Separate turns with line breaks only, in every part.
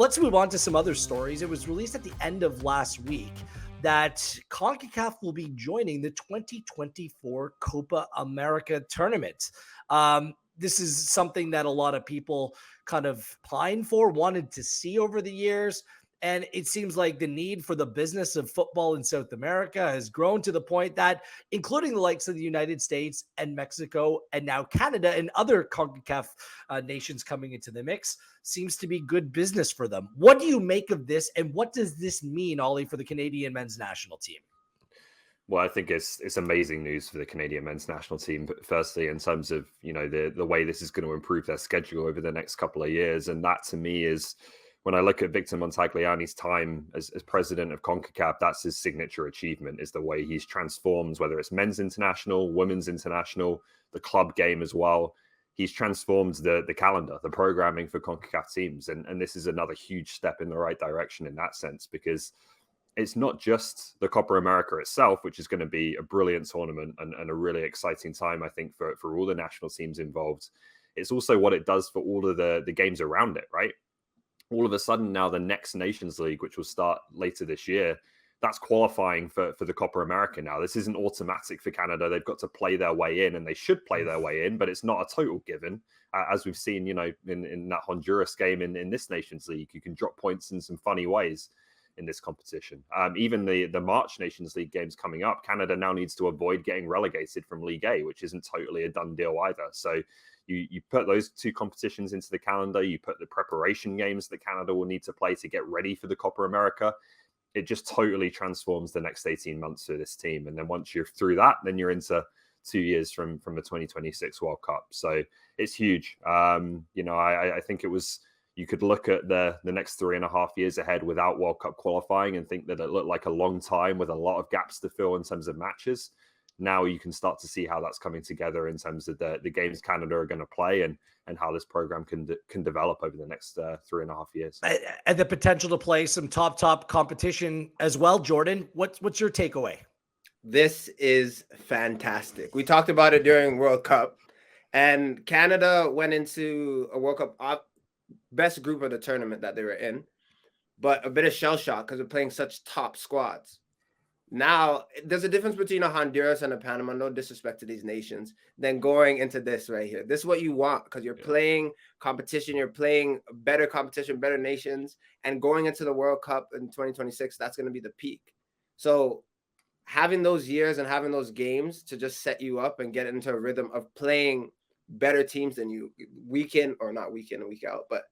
Let's move on to some other stories. It was released at the end of last week that CONCACAF will be joining the 2024 Copa America tournament. This is something that a lot of people kind of pine for, wanted to see over the years. And it seems like the need for the business of football in South America has grown to the point that, including the likes of the United States and Mexico and now Canada and other CONCACAF nations coming into the mix, seems to be good business for them. What do you make of this, and what does this mean, Ollie, for the Canadian men's national team?
Well, I think it's amazing news for the Canadian men's national team. But firstly, in terms of the way this is going to improve their schedule over the next couple of years, and that to me is, when I look at Victor Montagliani's time as president of CONCACAF, that's his signature achievement, is the way he's transformed, whether it's men's international, women's international, the club game as well. He's transformed the calendar, the programming for CONCACAF teams. And this is another huge step in the right direction in that sense, because it's not just the Copa America itself, which is going to be a brilliant tournament and a really exciting time, I think, for all the national teams involved. It's also what it does for all of the games around it, right? All of a sudden now the next Nations League, which will start later this year, that's qualifying for the Copa America now. This isn't automatic for Canada. They've got to play their way in, and they should play their way in, but it's not a total given. As we've seen, in that Honduras game in this Nations League, you can drop points in some funny ways in this competition. Even the March Nations League games coming up, Canada now needs to avoid getting relegated from League A, which isn't totally a done deal either. So you put those two competitions into the calendar, you put the preparation games that Canada will need to play to get ready for the Copa America. It just totally transforms the next 18 months for this team. And then once you're through that, then you're into 2 years from the 2026 World Cup. So it's huge. I think it was, you could look at the next 3.5 years ahead without World Cup qualifying and think that it looked like a long time with a lot of gaps to fill in terms of matches. Now you can start to see how that's coming together in terms of the games Canada are going to play and how this program can develop over the next 3.5 years.
And the potential to play some top competition as well. Jordan, what's your takeaway?
This is fantastic. We talked about it during World Cup, and Canada went into a World Cup best group of the tournament that they were in, but a bit of shell shock because they're playing such top squads. Now, there's a difference between a Honduras and a Panama, no disrespect to these nations, than going into this right here. This is what you want, because you're playing competition, you're playing better competition, better nations, and going into the World Cup in 2026, that's going to be the peak. So having those years and having those games to just set you up and get into a rhythm of playing better teams than you week in, or not week in and week out, but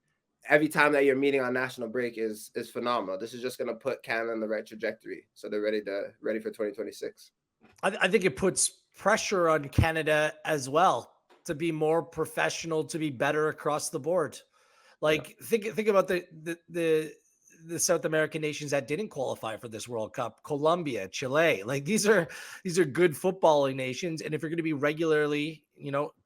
every time that you're meeting on national break is phenomenal. This is just going to put Canada in the right trajectory, so they're ready for 2026.
I think it puts pressure on Canada as well to be more professional, to be better across the board. Think about the South American nations that didn't qualify for this World Cup: Colombia, Chile. Like these are good footballing nations, and if you're going to be regularly,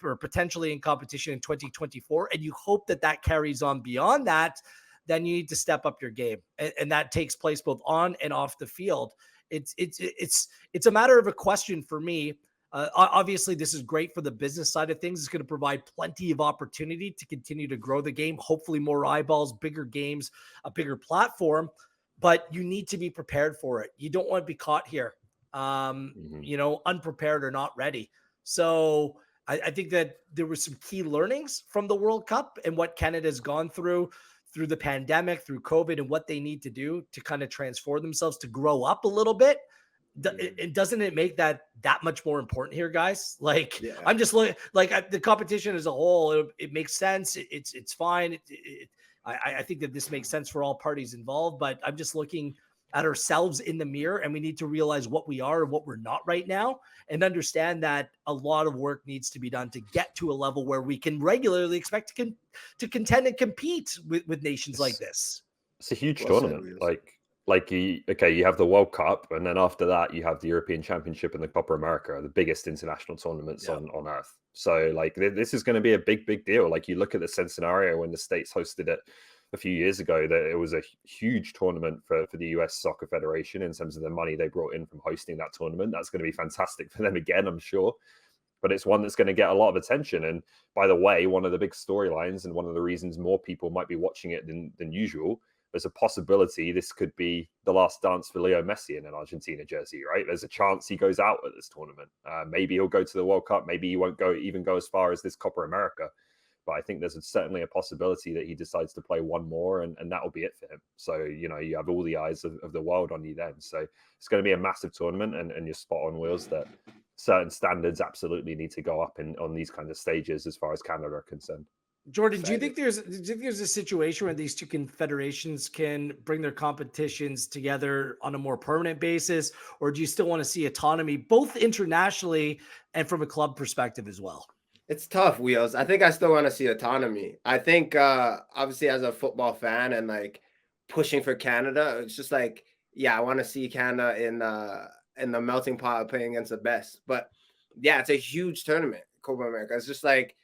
or potentially in competition in 2024, and you hope that carries on beyond that, then you need to step up your game, and that takes place both on and off the field. It's a matter of a question for me. Obviously, this is great for the business side of things. It's going to provide plenty of opportunity to continue to grow the game, hopefully more eyeballs, bigger games, a bigger platform, but you need to be prepared for it. You don't want to be caught here, unprepared or not ready. So I think that there were some key learnings from the World Cup and what Canada's gone through the pandemic, through COVID, and what they need to do to kind of transform themselves, to grow up a little bit. Doesn't it make that much more important here, guys? I'm just looking the competition as a whole. It makes sense. It's fine. I think that this makes sense for all parties involved, but I'm just looking at ourselves in the mirror, and we need to realize what we are and what we're not right now, and understand that a lot of work needs to be done to get to a level where we can regularly expect to contend and compete with nations like this.
It's a huge tournament. You have the World Cup, and then after that you have the European Championship and the Copa America, the biggest international tournaments on earth. So this is going to be a big deal. You look at the scenario when the States hosted it a few years ago, that it was a huge tournament for the US Soccer Federation in terms of the money they brought in from hosting that tournament. That's going to be fantastic for them again, I'm sure. but it's one that's going to get a lot of attention. And by the way, one of the big storylines and one of the reasons more people might be watching it than usual, there's a possibility this could be the last dance for Leo Messi in an Argentina jersey, right? There's a chance he goes out at this tournament. Maybe he'll go to the World Cup. Maybe he won't even go as far as this Copa America. But I think there's certainly a possibility that he decides to play one more, and that will be it for him. So, you know, you have all the eyes of the world on you then. So it's going to be a massive tournament, and you're spot on, Wheels, that certain standards absolutely need to go up on these kind of stages as far as Canada are concerned.
Jordan, do you think there's a situation where these two confederations can bring their competitions together on a more permanent basis, or do you still want to see autonomy both internationally and from a club perspective as well?
It's tough, Wheels. I think I still want to see autonomy. I think obviously as a football fan and like pushing for Canada, it's just like, yeah, I want to see Canada in the melting pot playing against the best. But yeah, it's a huge tournament, Copa America. It's just like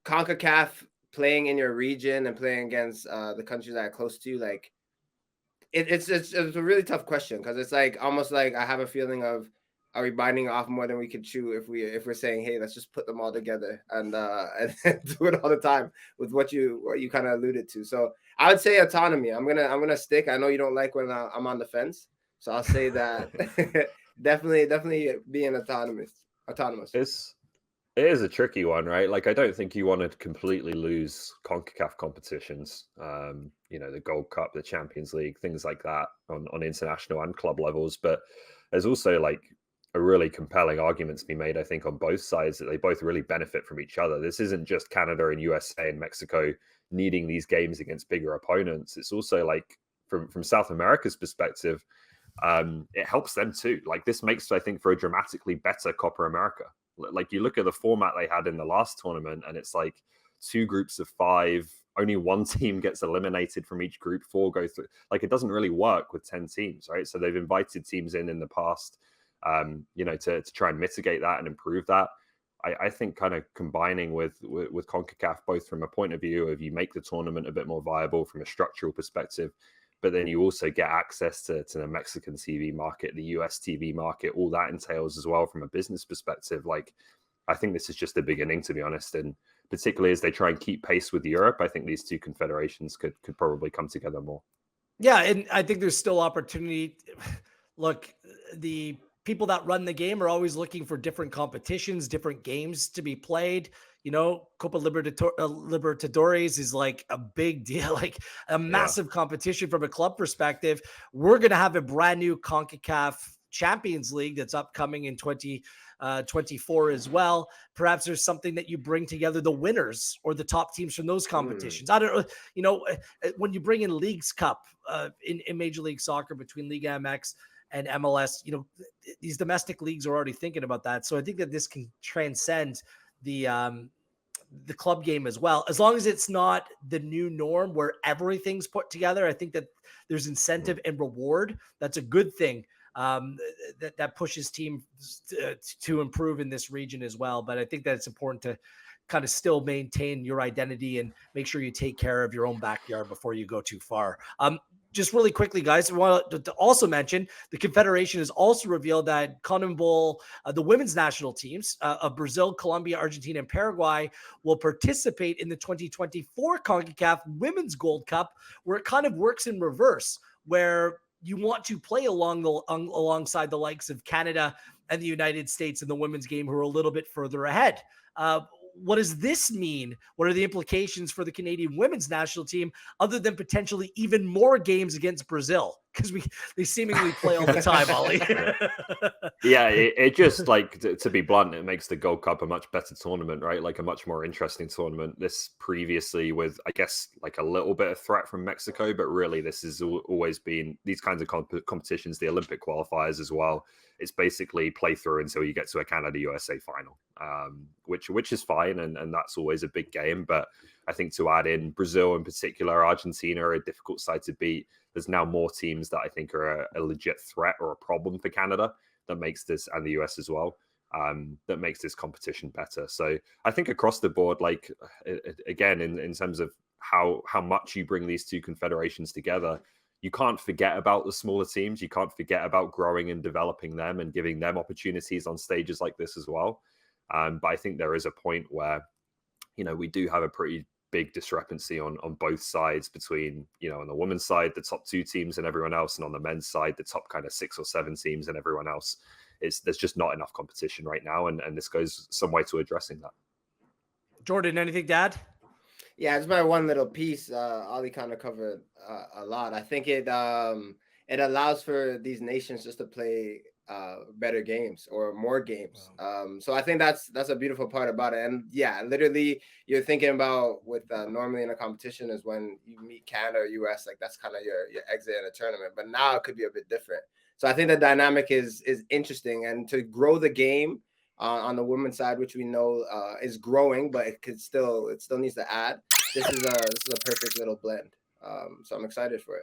CONCACAF playing in your region and playing against the countries that are close to you. Like it's a really tough question, because it's like almost like I have a feeling of, are we biting off more than we could chew if we're saying, hey, let's just put them all together and do it all the time with what you kind of alluded to. So I would say autonomy. I'm gonna stick. I know you don't like when I'm on the fence, so I'll say that definitely being autonomous.
It is a tricky one, right? Like, I don't think you want to completely lose CONCACAF competitions. You know, the Gold Cup, the Champions League, things like that on international and club levels. But there's also like a really compelling argument to be made, I think, on both sides, that they both really benefit from each other. This isn't just Canada and USA and Mexico needing these games against bigger opponents. It's also like from South America's perspective, it helps them too. Like, this makes, I think, for a dramatically better Copa America. Like, you look at the format they had in the last tournament, and it's like 2 groups of 5. Only 1 team gets eliminated from each group. 4 go through. Like, it doesn't really work with 10 teams, right? So they've invited teams in the past, you know, to try and mitigate that and improve that. I think kind of combining with CONCACAF, both from a point of view of you make the tournament a bit more viable from a structural perspective, but then you also get access to the Mexican TV market, the US TV market, all that entails as well from a business perspective. Like, I think this is just the beginning, to be honest. And particularly as they try and keep pace with Europe, I think these two confederations could probably come together more.
Yeah, and I think there's still opportunity. Look, the people that run the game are always looking for different competitions, different games to be played. You know, Copa Libertadores is like a big deal, like a massive competition from a club perspective. We're going to have a brand new CONCACAF Champions League that's upcoming in 2024 as well. Perhaps there's something that you bring together the winners or the top teams from those competitions. I don't know. You know, when you bring in Leagues Cup in Major League Soccer between Liga MX and MLS, you know, these domestic leagues are already thinking about that. So I think that this can transcend the club game as well, as long as it's not the new norm where everything's put together. I think that there's incentive and reward. That's a good thing. That pushes teams to improve in this region as well. But I think that it's important to kind of still maintain your identity and make sure you take care of your own backyard before you go too far. Just really quickly, guys, I want to also mention the Confederation has also revealed that CONMEBOL, the women's national teams of Brazil, Colombia, Argentina, and Paraguay will participate in the 2024 CONCACAF Women's Gold Cup, where it kind of works in reverse, where you want to play alongside the likes of Canada and the United States in the women's game, who are a little bit further ahead. What does this mean? What are the implications for the Canadian women's national team, other than potentially even more games against Brazil? Because they seemingly play all the time, Ollie.
Yeah, it just, like, to be blunt, it makes the Gold Cup a much better tournament, right? Like, a much more interesting tournament. This previously with, I guess, like a little bit of threat from Mexico, but really this has always been these kinds of competitions, the Olympic qualifiers as well. It's basically play through until you get to a Canada-USA final, which is fine, and that's always a big game. But I think to add in Brazil in particular, Argentina are a difficult side to beat. There's now more teams that I think are a legit threat or a problem for Canada that makes this, and the US as well, that makes this competition better. So I think across the board, like, again, in terms of how much you bring these two confederations together, you can't forget about the smaller teams. You can't forget about growing and developing them and giving them opportunities on stages like this as well. But I think there is a point where, we do have a pretty big discrepancy on both sides between, on the women's side, the top 2 teams and everyone else, and on the men's side, the top kind of 6 or 7 teams and everyone else. There's just not enough competition right now, and this goes some way to addressing that.
Jordan, anything to add?
Yeah, it's my one little piece. Ali kind of covered a lot. I think it allows for these nations just to play better games or more games. So I think that's a beautiful part about it. And yeah, literally, you're thinking about with normally in a competition is when you meet Canada or US, like that's kind of your exit in a tournament. But now it could be a bit different. So I think the dynamic is interesting, and to grow the game. On the women's side, which we know is growing, but it still needs to add. This is a perfect little blend. So I'm excited for it.